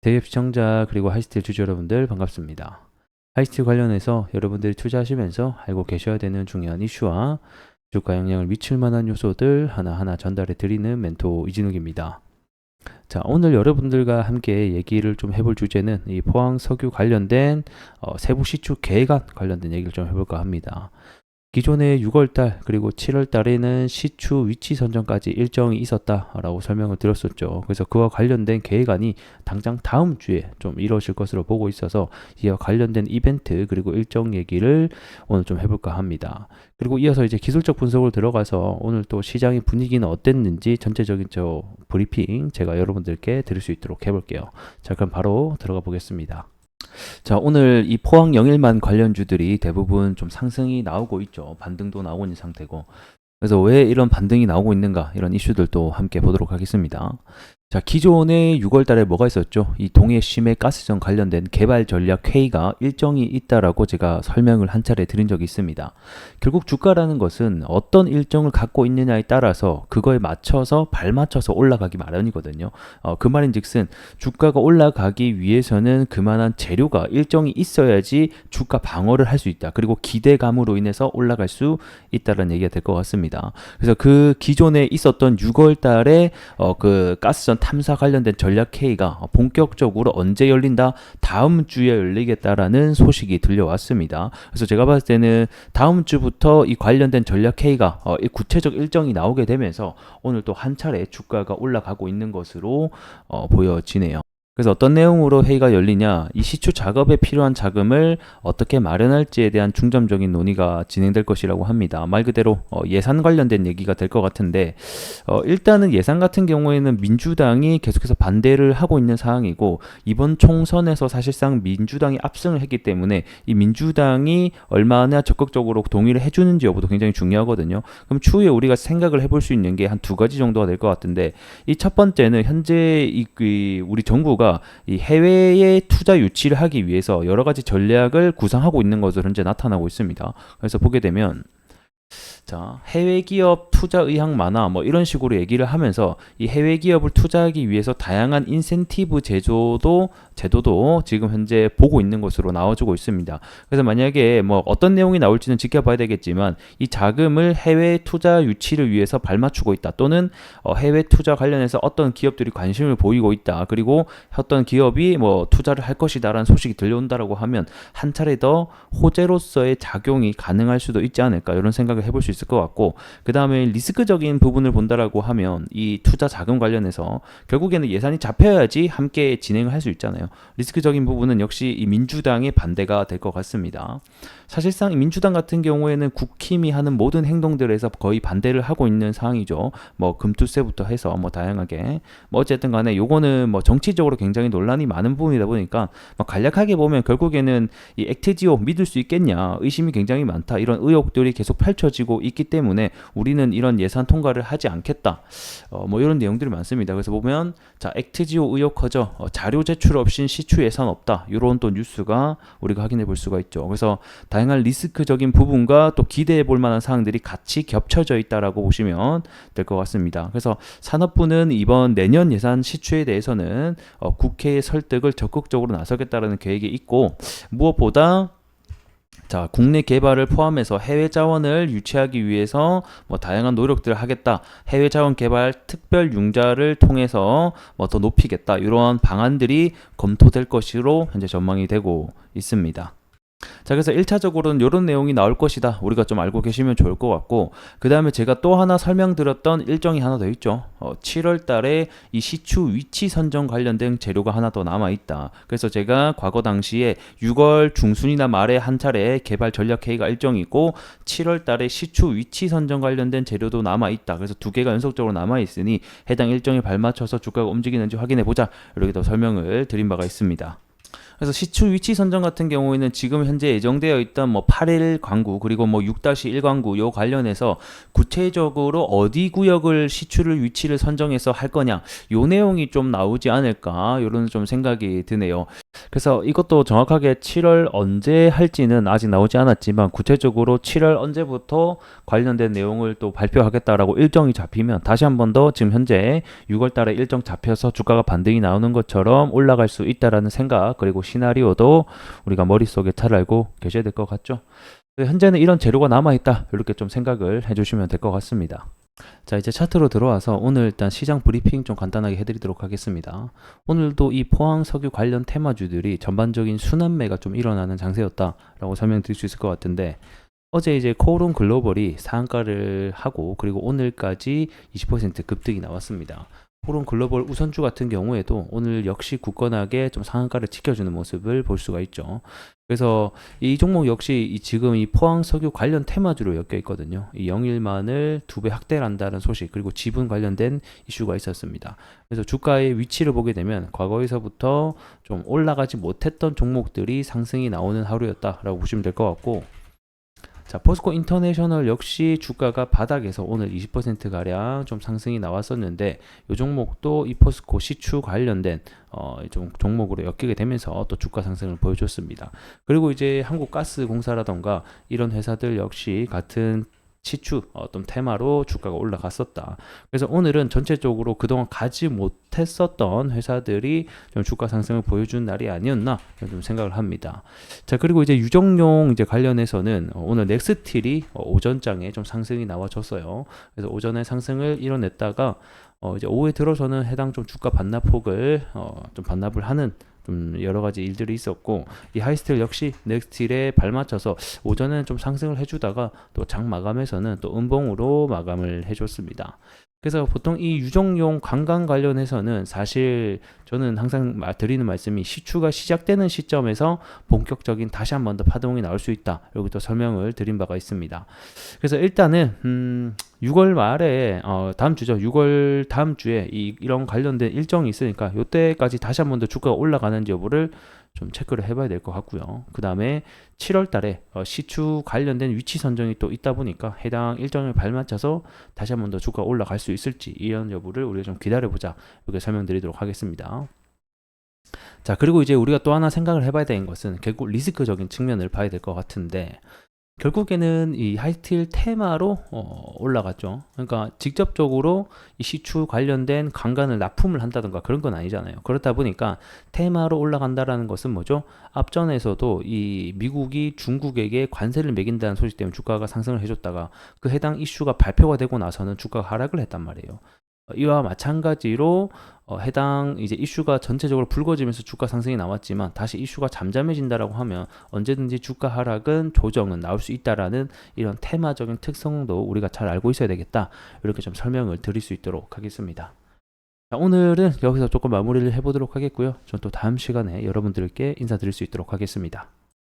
대기업 시청자 그리고 하이스트 주주 여러분들 반갑습니다. 하이스트 관련해서 여러분들이 투자하시면서 알고 계셔야 되는 중요한 이슈와 주가 영향을 미칠 만한 요소들 하나하나 전달해 드리는 멘토 이진욱입니다. 자, 오늘 여러분들과 함께 얘기를 좀 해볼 주제는 이 포항 석유 관련된 세부 시추 계획안 관련된 얘기를 좀 해볼까 합니다. 기존에 6월달 그리고 7월달에는 시추 위치 선정까지 일정이 있었다라고 설명을 드렸었죠. 그래서 그와 관련된 계획안이 당장 다음 주에 좀 이루어질 것으로 보고 있어서 이와 관련된 이벤트 그리고 일정 얘기를 오늘 좀 해볼까 합니다. 그리고 이어서 이제 기술적 분석을 들어가서 오늘 또 시장의 분위기는 어땠는지 전체적인 브리핑 제가 여러분들께 드릴 수 있도록 해볼게요. 자, 그럼 바로 들어가 보겠습니다. 자, 오늘 이 포항 영일만 관련주들이 대부분 좀 상승이 나오고 있죠. 반등도 나오고 있는 상태고. 그래서 왜 이런 반등이 나오고 있는가, 이런 이슈들도 함께 보도록 하겠습니다. 자, 기존에 6월 달에 뭐가 있었죠? 이 동해 심해 가스전 관련된 개발 전략 회의가 일정이 있다라고 제가 설명을 한 차례 드린 적이 있습니다. 결국 주가라는 것은 어떤 일정을 갖고 있느냐에 따라서 그거에 맞춰서 발맞춰서 올라가기 마련이거든요. 그 말인즉슨 주가가 올라가기 위해서는 그만한 재료가 일정이 있어야지 주가 방어를 할 수 있다. 그리고 기대감으로 인해서 올라갈 수 있다는 얘기가 될 것 같습니다. 그래서 그 기존에 있었던 6월 달에 그 가스전 탐사 관련된 전략 회의가 본격적으로 언제 열린다? 다음 주에 열리겠다라는 소식이 들려왔습니다. 그래서 제가 봤을 때는 다음 주부터 이 관련된 전략 회의가 구체적 일정이 나오게 되면서 오늘 또 한 차례 주가가 올라가고 있는 것으로 보여지네요. 그래서 어떤 내용으로 회의가 열리냐, 이 시추 작업에 필요한 자금을 어떻게 마련할지에 대한 중점적인 논의가 진행될 것이라고 합니다. 말 그대로 예산 관련된 얘기가 될 것 같은데 일단은 예산 같은 경우에는 민주당이 계속해서 반대를 하고 있는 상황이고, 이번 총선에서 사실상 민주당이 압승을 했기 때문에 이 민주당이 얼마나 적극적으로 동의를 해주는지 여부도 굉장히 중요하거든요. 그럼 추후에 우리가 생각을 해볼 수 있는 게 한 두 가지 정도가 될 것 같은데, 이 첫 번째는 현재 우리 정부가 이 해외에 투자 유치를 하기 위해서 여러 가지 전략을 구상하고 있는 것으로 현재 나타나고 있습니다. 그래서 보게 되면 자, 해외 기업 투자 의향 만화 뭐 이런 식으로 얘기를 하면서 이 해외 기업을 투자하기 위해서 다양한 인센티브 제도도 지금 현재 보고 있는 것으로 나와주고 있습니다. 그래서 만약에 뭐 어떤 내용이 나올지는 지켜봐야 되겠지만 이 자금을 해외 투자 유치를 위해서 발맞추고 있다, 또는 해외 투자 관련해서 어떤 기업들이 관심을 보이고 있다, 그리고 어떤 기업이 뭐 투자를 할 것이다라는 소식이 들려온다라고 하면 한 차례 더 호재로서의 작용이 가능할 수도 있지 않을까, 이런 생각을 해볼 수 있을 것 같고, 그 다음에 리스크적인 부분을 본다라고 하면 이 투자 자금 관련해서 결국에는 예산이 잡혀야지 함께 진행을 할 수 있잖아요. 리스크적인 부분은 역시 이 민주당의 반대가 될 것 같습니다. 사실상 민주당 같은 경우에는 국힘이 하는 모든 행동들에서 거의 반대를 하고 있는 상황이죠. 뭐 금투세부터 해서 뭐 다양하게 뭐 어쨌든 간에 요거는 뭐 정치적으로 굉장히 논란이 많은 부분이다 보니까 뭐 간략하게 보면 결국에는 이 액트지오 믿을 수 있겠냐, 의심이 굉장히 많다, 이런 의혹들이 계속 펼쳐지고 있기 때문에 우리는 이런 예산 통과를 하지 않겠다, 뭐 이런 내용들이 많습니다. 그래서 보면 자, 액트지오 의혹 커져, 자료 제출 없인 시추 예산 없다, 이런 또 뉴스가 우리가 확인해 볼 수가 있죠. 그래서 다양한 리스크적인 부분과 또 기대해 볼 만한 사항들이 같이 겹쳐져 있다라고 보시면 될 것 같습니다. 그래서 산업부는 이번 내년 예산 시추에 대해서는 국회의 설득을 적극적으로 나서겠다라는 계획이 있고, 무엇보다 자, 국내 개발을 포함해서 해외 자원을 유치하기 위해서 뭐 다양한 노력들을 하겠다, 해외 자원 개발 특별 융자를 통해서 뭐 더 높이겠다, 이러한 방안들이 검토될 것으로 현재 전망이 되고 있습니다. 자, 그래서 1차적으로는 이런 내용이 나올 것이다, 우리가 좀 알고 계시면 좋을 것 같고, 그 다음에 제가 또 하나 설명드렸던 일정이 하나 더 있죠. 7월 달에 이 시추 위치 선정 관련된 재료가 하나 더 남아있다. 그래서 제가 과거 당시에 6월 중순이나 말에 한 차례 개발 전략 회의가 일정이 있고, 7월 달에 시추 위치 선정 관련된 재료도 남아있다. 그래서 두 개가 연속적으로 남아있으니 해당 일정에 발맞춰서 주가가 움직이는지 확인해보자, 이렇게 더 설명을 드린 바가 있습니다. 그래서 시추 위치 선정 같은 경우에는 지금 현재 예정되어 있던 뭐 8일 광구 그리고 뭐 6-1 광구 요 관련해서 구체적으로 어디 구역을 시추를 위치를 선정해서 할 거냐, 요 내용이 좀 나오지 않을까, 이런 좀 생각이 드네요. 그래서 이것도 정확하게 7월 언제 할지는 아직 나오지 않았지만 구체적으로 7월 언제부터 관련된 내용을 또 발표하겠다라고 일정이 잡히면 다시 한 번 더 지금 현재 6월 달에 일정 잡혀서 주가가 반등이 나오는 것처럼 올라갈 수 있다라는 생각, 그리고 시나리오도 우리가 머릿속에 잘 알고 계셔야 될 것 같죠. 현재는 이런 재료가 남아있다, 이렇게 좀 생각을 해주시면 될 것 같습니다. 자, 이제 차트로 들어와서 오늘 일단 시장 브리핑 좀 간단하게 해드리도록 하겠습니다. 오늘도 이 포항 석유 관련 테마주들이 전반적인 순환매가 좀 일어나는 장세였다라고 설명드릴 수 있을 것 같은데, 어제 이제 코오롱 글로벌이 상한가를 하고 그리고 오늘까지 20% 급등이 나왔습니다. 코오롱 글로벌 우선주 같은 경우에도 오늘 역시 굳건하게 좀 상한가를 지켜주는 모습을 볼 수가 있죠. 그래서 이 종목 역시 지금 이 포항 석유 관련 테마주로 엮여 있거든요. 이 영일만을 2배 확대를 한다는 소식, 그리고 지분 관련된 이슈가 있었습니다. 그래서 주가의 위치를 보게 되면 과거에서부터 좀 올라가지 못했던 종목들이 상승이 나오는 하루였다라고 보시면 될 것 같고, 자, 포스코 인터내셔널 역시 주가가 바닥에서 오늘 20%가량 좀 상승이 나왔었는데, 이 종목도 이 포스코 시추 관련된 좀 종목으로 엮이게 되면서 또 주가 상승을 보여줬습니다. 그리고 이제 한국가스공사라던가 이런 회사들 역시 같은 시추 어떤 테마로 주가가 올라갔었다. 그래서 오늘은 전체적으로 그동안 가지 못했었던 회사들이 좀 주가 상승을 보여준 날이 아니었나 좀 생각을 합니다. 자, 그리고 이제 유정용 이제 관련해서는 오늘 넥스틸이 오전장에 좀 상승이 나와줬어요. 그래서 오전에 상승을 이뤄냈다가 이제 오후에 들어서는 해당 좀 주가 반납폭을 좀 반납을 하는 좀 여러 가지 일들이 있었고, 이 하이스틸 역시 넥스틸에 발맞춰서 오전에는 좀 상승을 해주다가 또 장 마감에서는 또 음봉으로 마감을 해줬습니다. 그래서 보통 이 유정용 관광 관련해서는 사실 저는 항상 드리는 말씀이 시추가 시작되는 시점에서 본격적인 다시 한 번 더 파동이 나올 수 있다, 여기 또 설명을 드린 바가 있습니다. 그래서 일단은 6월 말에 다음 주죠. 6월 다음 주에 이런 관련된 일정이 있으니까 이때까지 다시 한 번 더 주가가 올라가는지 여부를 좀 체크를 해봐야 될 것 같고요. 그 다음에 7월 달에 시추 관련된 위치 선정이 또 있다 보니까 해당 일정을 발맞춰서 다시 한 번 더 주가가 올라갈 수 있을지 이런 여부를 우리가 좀 기다려보자, 이렇게 설명드리도록 하겠습니다. 자, 그리고 이제 우리가 또 하나 생각을 해봐야 되는 것은 결국 리스크적인 측면을 봐야 될 것 같은데, 결국에는 이 하이스틸 테마로 올라갔죠. 그러니까 직접적으로 이 시추 관련된 강간을 납품을 한다든가 그런 건 아니잖아요. 그렇다 보니까 테마로 올라간다라는 것은 뭐죠? 앞전에서도 이 미국이 중국에게 관세를 매긴다는 소식 때문에 주가가 상승을 해줬다가 그 해당 이슈가 발표가 되고 나서는 주가가 하락을 했단 말이에요. 이와 마찬가지로 해당 이제 이슈가 전체적으로 불거지면서 주가 상승이 나왔지만 다시 이슈가 잠잠해진다라고 하면 언제든지 주가 하락은 조정은 나올 수 있다라는 이런 테마적인 특성도 우리가 잘 알고 있어야 되겠다, 이렇게 좀 설명을 드릴 수 있도록 하겠습니다. 자, 오늘은 여기서 조금 마무리를 해보도록 하겠고요. 전 또 다음 시간에 여러분들께 인사드릴 수 있도록 하겠습니다.